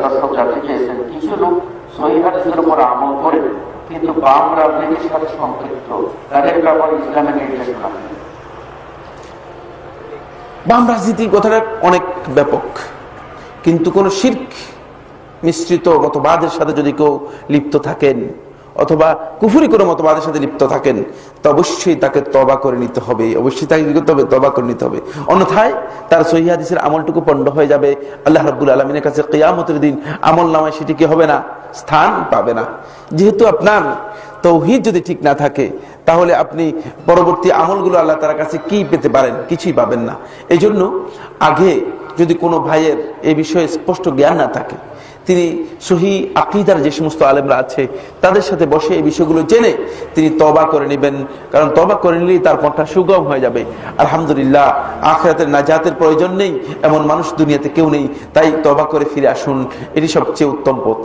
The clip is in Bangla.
দর্শক জানতে চেয়েছেন, কিছু লোক সহিহ হাদিসের উপর আমল করে কিন্তু বাম রাজনীতির সাথে সম্পৃক্ত, তাদের ব্যাপারে ইসলামের নির্দেশনা। বাম রাজনীতি কথাটা অনেক ব্যাপক, কিন্তু কোন শিরক মিশ্রিত মতবাদের সাথে যদি কেউ লিপ্ত থাকেন অথবা কুফরি কোনো মতবাদের সাথে লিপ্ত থাকেন, তো অবশ্যই তাকে তওবা করে নিতে হবে, অবশ্যই তাকে কি করতে হবে, তওবা করে নিতে হবে। অন্যথায় তার সহিহ হাদিসের আমলটুকু পণ্ড হয়ে যাবে, আল্লাহ রাব্বুল আলামিনের কাছে কিয়ামতের দিন আমল নামায় সেটি কি হবে না, স্থান পাবে না। যেহেতু আপনার তাওহীদ যদি ঠিক না থাকে, তাহলে আপনি পরবর্তী আমলগুলো আল্লাহ তাআলার কাছে কি পেতে পারেন, কিছুই পাবেন না। এই জন্য আগে যদি কোনো ভাইয়ের এই বিষয়ে স্পষ্ট জ্ঞান না থাকে, তিনি সহিহ আকীদার যে সমস্ত আলেমরা আছে তাদের সাথে বসে এই বিষয়গুলো জেনে তিনি তওবা করে নেবেন, কারণ তওবা করে নিলেই তার পথটা সুগম হয়ে যাবে। আলহামদুলিল্লাহ, আখিরাতের নাজাতের প্রয়োজন নেই এমন মানুষ দুনিয়াতে কেউ নেই, তাই তওবা করে ফিরে আসুন, এটি সবচেয়ে উত্তম পথ।